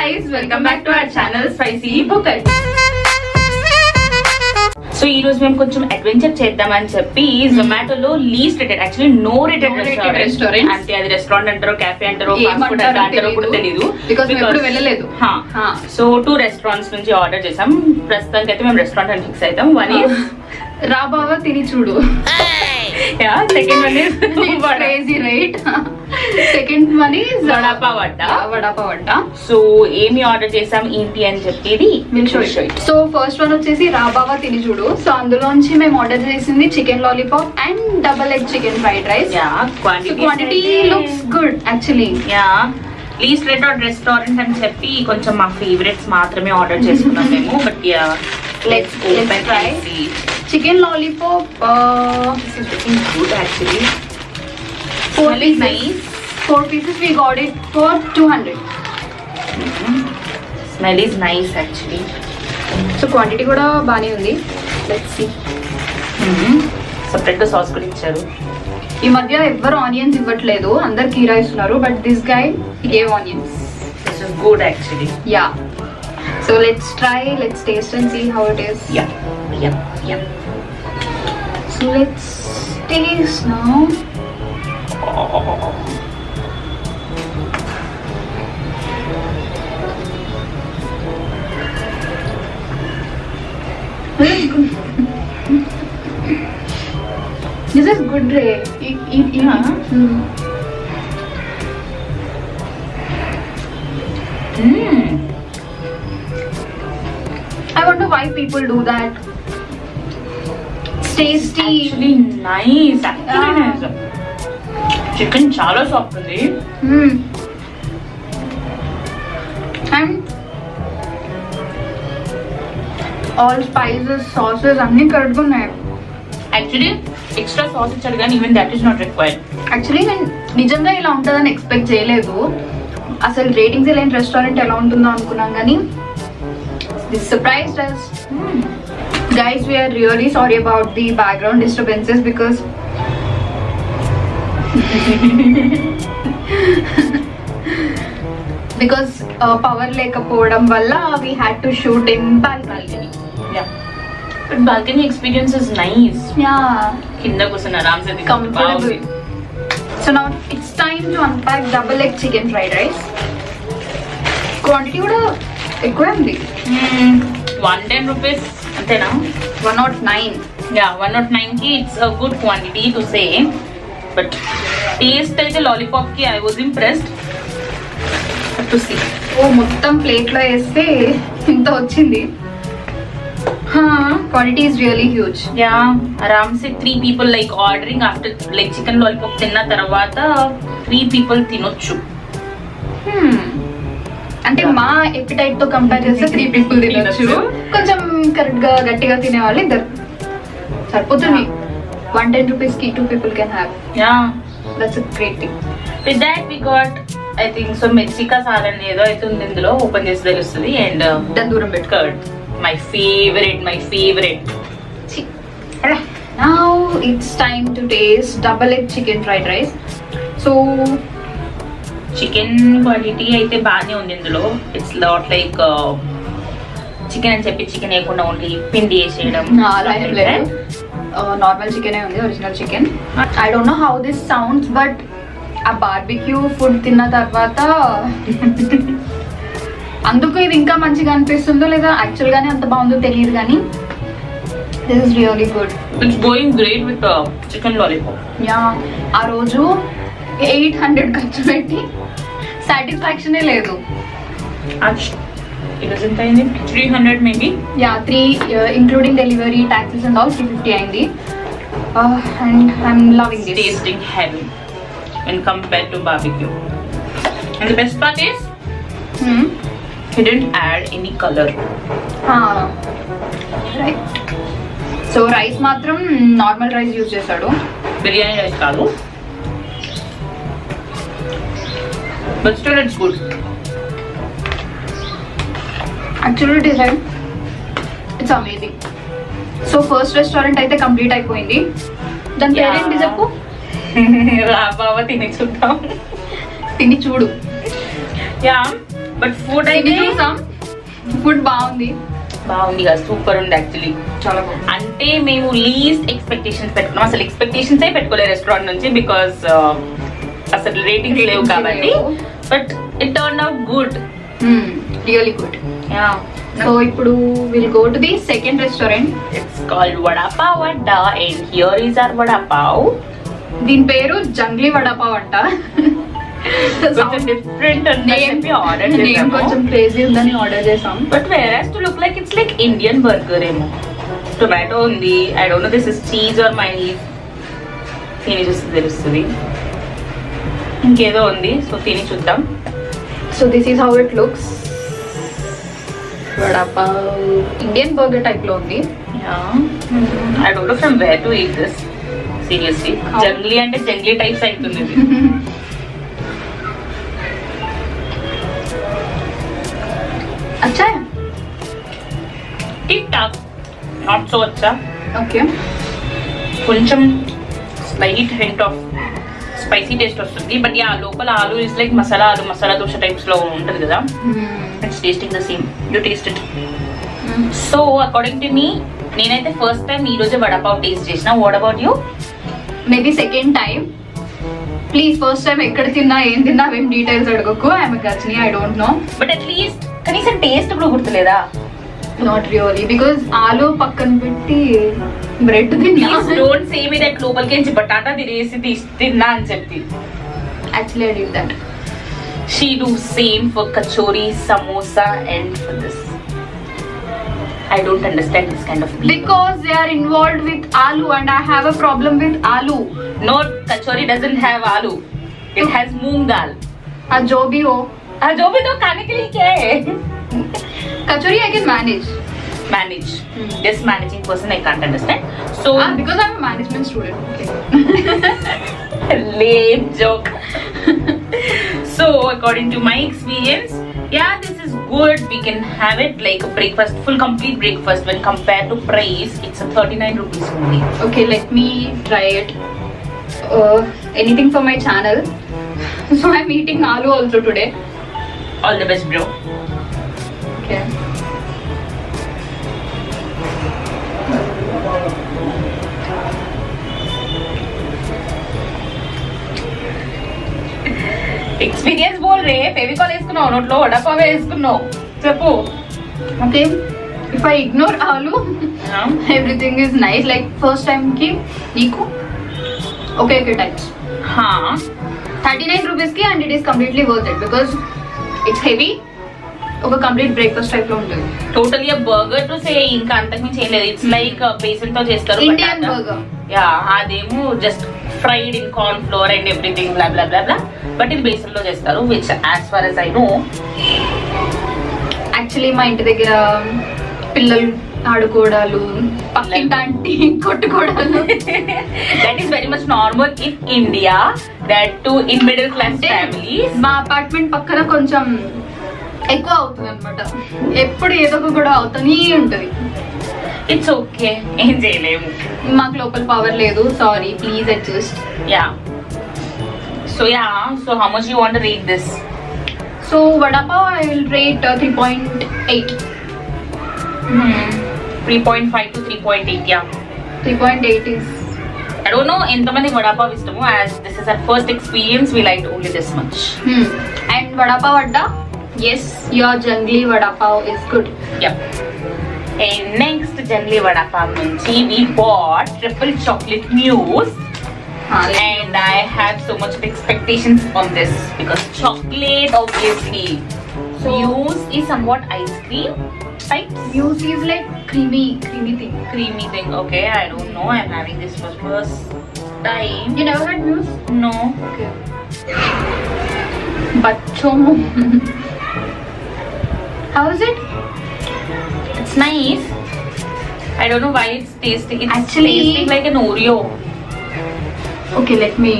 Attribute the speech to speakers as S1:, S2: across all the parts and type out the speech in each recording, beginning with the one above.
S1: guys, welcome back to our channel Spicy Bucket. So ఈ రోజు మేము కొంచెం అడ్వెంచర్ చేద్దామని చెప్పి జొమాటోలో least rated actually no rated restaurant అంటే అది రెస్టారెంట్ అంటారో క్యాఫే అంటారో ఫాస్ట్ ఫుడ్ అంటారో కూడా తెలియదు
S2: వెళ్ళలేదు.
S1: సో 2 రెస్టారెంట్స్ నుంచి ఆర్డర్ చేసాం. ప్రస్తుతానికి అయితే మేము రెస్టారెంట్ అని ఫిక్స్ అవుతాం. వన్ ఈజ్
S2: రా బావా తిని చూడు.
S1: Second one is
S2: crazy right. Second one is
S1: vada pav Adda. So ఏమి ఆర్డర్ చేసాం ఏంటి అని చెప్పేది
S2: సో ఫస్ట్ వన్ వచ్చేసి రా బావా తిని చూడు. సో అందులోంచి మేము ఆర్డర్ చేసింది chicken lollipop and double egg chicken fried rice. Quantity looks good actually.
S1: Least rated restaurant అని చెప్పి కొంచెం మా ఫేవరెట్స్ మాత్రమే ఆర్డర్ చేసుకున్నాం మేము. But
S2: let's try chicken lollipop.
S1: This is looking good actually.
S2: 4 pieces. Nice. 4 pieces we got it for 200.
S1: Smell is nice actually.
S2: So quantity kuda baane undi. Let's see.
S1: Separate sauce kuda icharu.
S2: ఈ మధ్య ఎవ్వరు onions ఇవ్వట్లేదు, అందరు కీరా ఇస్తున్నారు. But this guy gave onions.
S1: This is good actually.
S2: Yeah. So let's try, let's taste and see how it is.
S1: Yeah.
S2: So let's taste now. This is good, Ray. Eat. I wonder why people do that. It's tasty.
S1: Actually nice. Nice. Chicken chala soft undi.
S2: And all spices, sauces అన్ని కరెక్ట్గా ఉన్నాయి.
S1: Actually extra sauce ఇచ్చారు కానీ even that is not required.
S2: Actually నేను నిజంగా ఇలా ఉంటుందని expect చేయలేదు. అసలు రేటింగ్స్ లేని రెస్టారెంట్ ఎలా ఉంటుందో అనుకున్నాం కానీ this surprised us. Guys, we are really sorry about the background disturbances because power లేకపోవడం వల్ల we had to shoot in balcony.
S1: Yeah, but balcony experience is nice.
S2: Yeah,
S1: కింద కూర్చుని ఆరాంసే
S2: comfortable. So now it's time to unpack double egg chicken fried rice. Quantity కూడా ఎక్కువే ఉంది.
S1: 110 rupees అంతేనా?
S2: 109.
S1: Yeah, 109 కి it's a good quantity to say. But taste అయితే lollipop కి I was impressed. To see.
S2: మొత్తం ప్లేట్ లో వేస్తే ఇంత వచ్చింది. Quantity is really huge.
S1: Yeah, ఆరాంసే 3 people like ordering after like chicken lollipop తిన్న తర్వాత 3 people తినొచ్చు. అంటే
S2: మా ఎపిటైట్ తో కంపేర్ చేస్తే 3 people తినొచ్చు. కొంచెం కరెక్ట్ గా గట్టిగా తినే వాళ్ళు ఇద్దరు సరిపోతుంది. 110 rupees కి 2 people can have.
S1: Yeah,
S2: that's a great thing.
S1: With that we got I think so మెక్సికా salan ఏదో అయితే ఉంది ఇందులో. ఓపెన్ చేసి తెలుస్తుంది. అండ్
S2: దాని దూరం
S1: curd my favorite.
S2: Now it's time to taste double egg chicken fried rice. So
S1: chicken quantity అయితే బాగానే ఉంది ఇందులో. ఇట్స్ నాట్ లైక్ చికెన్ అని చెప్పి చికెన్ వేయకుండా ఓన్లీ పిండి వేసేయడం.
S2: నార్మల్ చికెన్ ఉంది, original chicken. I don't know how this sounds but ఆ బార్బిక్యూ ఫుడ్ తిన్న తర్వాత అందుకు ఇది ఇంకా మంచిగా అనిపిస్తుందో లేదా యాక్చువల్ గానే అంత బాగుందో తెలియదు కానీ this is really good.
S1: It's going great with chicken lollipop.
S2: Yeah, ఆ రోజు 800 ఖర్చు పెట్టి సాటిస్ఫాక్షనే లేదు.
S1: ఎంత అయింది? 300 maybe.
S2: Yeah, 3 including delivery taxes and all 350 అయింది. And I'm loving this.
S1: Tasting heavy when compared to barbecue. And the best part is he didn't add any color.
S2: Right. So rice మాత్రం normal rice use చేశాడు,
S1: biryani rice కాదు. But still it's good.
S2: Actually design it's amazing. So first restaurant అయితే complete అయిపోయింది. దాని పేరేంటి చెప్పు?
S1: రాబావ తిని చూద్దాం.
S2: తిని చూడు.
S1: యా, బట్ ఫుడ్ అయితే
S2: చూసాం, ఫుడ్ బాగుంది
S1: కదా, సూపర్ ఉంది యాక్చువల్లీ.
S2: చాలా బాగుంది.
S1: అంటే మేము లీస్ట్ ఎక్స్పెక్టేషన్స్ పెట్టుకున్నాం, అసలు ఎక్స్పెక్టేషన్స్ పెట్టుకోలేదు రెస్టారెంట్ నుంచి, బికాస్ అసలు రేటింగ్స్ లేవు కాబట్టి. But it turn out good,
S2: really good. So ఇప్పుడు will go to the second restaurant.
S1: It's called vada pav Adda and here is our vada pav.
S2: దీని పేరు జంగ్లీ వడాపావ్ అంట.
S1: కొంచెం డిఫరెంట్ ఆర్డర్ చేసాము,
S2: కొంచెం క్రేజీ ఉందని ఆర్డర్ చేసాం.
S1: But where's to look like it's like Indian burger ఏమో. టొమాటో ఉంది, I don't know this is cheese or mayonnaise, తిని చూస్తే తెలుస్తుంది. ఇంకేదో ఉంది, సో తిని చూద్దాం.
S2: So this is how it looks. Vada pav Indian burger type లో ఉంది.
S1: I don't know from where to eat this seriously. Jungli అంటే జంగ్లీ టైప్స్ అవుతుంది ఇది.
S2: अच्छा है,
S1: టిక్ టాక్, నాట్ సో అచ్చా.
S2: ఓకే,
S1: కొంచెం slight hint of spicy taste వస్తుంది, బట్ యా లోపల ఆలు ఇస్ లైక్ మసాలా ఆలు, మసాలా దోశ టైప్స్ లో ఉంటుంది కదా. It's tasting the same, you taste it. So according to me, నేనైతే ఫస్ట్ టైం ఈ రోజు వడాపావ్ టేస్ట్ చేసిన. What about you?
S2: Maybe second time. Please first time ఎక్కడ తిన్నా ఏం తిన్నా ఏం details అడగకు. I'm గచ్ని, I don't no.
S1: But at least కనీసం టేస్ట్ కూడా గుర్తులేదా?
S2: నాట్ రియలీ, బికాస్ ఆలు పక్కన పెట్టి బ్రెడ్ తిన్నా.
S1: డోంట్ సే మీ దట్ లోపలికి బటాటా తినేసి తిన్నా అని చెప్పి.
S2: Actually I did that.
S1: She do same for kachori, samosa and for this. I don't understand this kind of people.
S2: Because they are involved with aloo and I have a problem with aloo.
S1: No, kachori doesn't have aloo. It has moong dal.
S2: जो भी हो,
S1: जो भी तो खाने के लिए क्या है?
S2: कचौरी I can manage.
S1: Manage. This managing person I can't understand. So
S2: because I'm a management student. Okay.
S1: Lame joke. So according to my experience, yeah, this is good. We can have it like a breakfast, full complete breakfast. When compared to price, it's a 39 rupees only.
S2: Okay, let me try it. Anything for my channel. So I'm eating aloo also today.
S1: All the best, bro.
S2: Okay.
S1: Experience బోల్ రే. Fevicol వేసుకున్నావు, నోట్లో వడాపావ్ వేసుకున్నావు, చెప్పు.
S2: Okay, if I ignore aloo, everything is nice. Like first time ki నీకు okay types. 39 rupees ki and it is completely worth it because it's heavy. ఒక complete breakfast type లో ఉంటుంది.
S1: టోటలీ బర్గర్ టు సే, ఇంకా అంతకుమించి ఏం లేదు. It's like besan తో చేస్తారు
S2: ఇండియన్ బర్గర్.
S1: యా, అదేమో just fried in corn flour and everything bla bla bla bla, but ఇది బేసన్ లో చేస్తారు, which as far as I know.
S2: Actually మా ఇంటి దగ్గర పిల్లలు ఆడుకోవడాలు, పక్కింటి కొట్టుకోవడాలు,
S1: that is very much normal in India, that too in middle class families.
S2: మా అపార్ట్మెంట్ పక్కన కొంచెం ఎక్కువ అవుతుంది అనమాట. ఎప్పుడు ఏదో ఒక కూడా అవుతూనే ఉంటది.
S1: ఇట్స్ ఓకే, ఏం చేయలేము,
S2: మాకు లోపల పవర్ లేదు. Sorry, please adjust.
S1: Yeah, so how much you want to rate this?
S2: So vada pav I will rate 3.8.
S1: 3.5 to 3.8. Yeah,
S2: 3.8 is
S1: I don't know ఎంతమంది వడాపావ్ ఇష్టము. as this is our first experience, we liked only this much.
S2: And vada pav Adda, yes, your jungly vada pav is good.
S1: Yep. And next jungly vada pav నుంచి we bought triple chocolate mousse. And I had so much of expectations on this because chocolate obviously. So mousse is somewhat ice cream type.
S2: Mousse is like creamy thing.
S1: Creamy thing. Okay, I don't know. I'm having this for first time.
S2: You never had mousse?
S1: No.
S2: Okay. Bachcho. How is it?
S1: It's nice. I don't know why it's tasting. It's
S2: Actually,
S1: tasting like an Oreo.
S2: Okay, let me.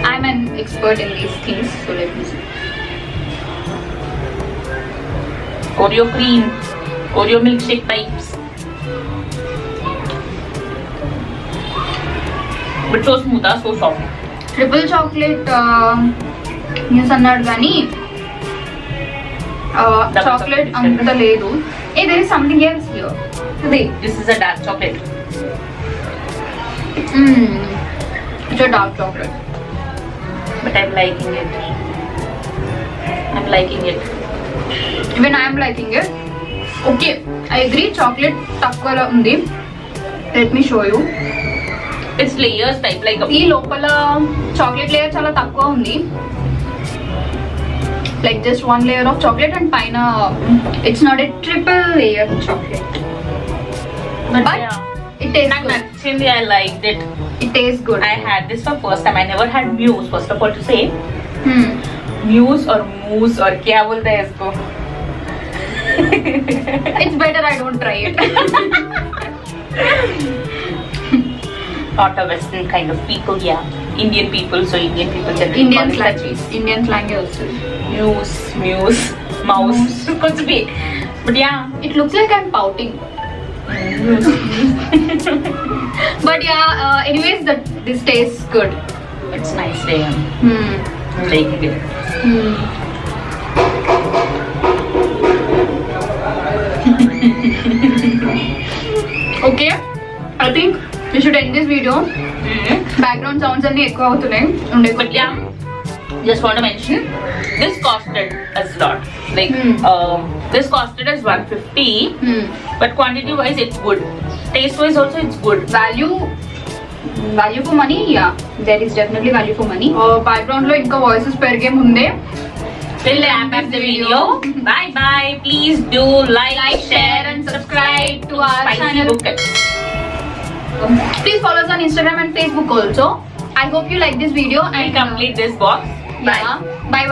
S2: I'm an expert in these things, so let me see.
S1: Oreo cream, Oreo milkshake types. But so smooth, so soft.
S2: Triple chocolate news అన్నాడు కానీ chocolate అంత లేదు. there is something else here.
S1: This is a dark chocolate.
S2: It's a dark chocolate.
S1: But I'm liking it. I'm liking it.
S2: Even I am liking it. Okay, I agree. Chocolate takkuva undi. Let me show you.
S1: It's layers type like a.
S2: ఈ లోపల chocolate layer చాలా తక్కువ ఉంది. Like just one layer of chocolate and paina. It's not a triple layer chocolate. But
S1: yeah.
S2: it tastes
S1: నాకు
S2: good.
S1: నచ్చింది. I liked it.
S2: It tastes good.
S1: I had this for first time. I never had Muse. First of all, to say Muse or Moose or क्या बोलते हैं इसको?
S2: It's better I don't try it.
S1: Not a Western kind of people, yeah. Indian people, so Indian people generally
S2: Indian
S1: call it
S2: slang.
S1: cheese.
S2: Indian slang also.
S1: Muse, mouse, कुछ भी. But yeah,
S2: It looks like I'm pouting. But yeah, anyways, this tastes good.
S1: it's nice. I'm liking it.
S2: Okay, I think we should end this video. Background sounds అన్ని ఎక్కువ అవుతున్నాయి.
S1: But yeah, just want to mention, this costed us a lot. Like, this costed us 150, but quantity wise it's good. Taste wise also it's good.
S2: Value for money, yeah, there is definitely value for money. Background లో ఇంకా voices పెరిగే ముందే
S1: We'll wrap up the video. Bye bye. Please do like, share and subscribe to our
S2: Spicy
S1: channel.
S2: Bucket. Please follow us on Instagram and Facebook also. I hope you like this video and
S1: And complete this box. Bye.
S2: yeah. Bye.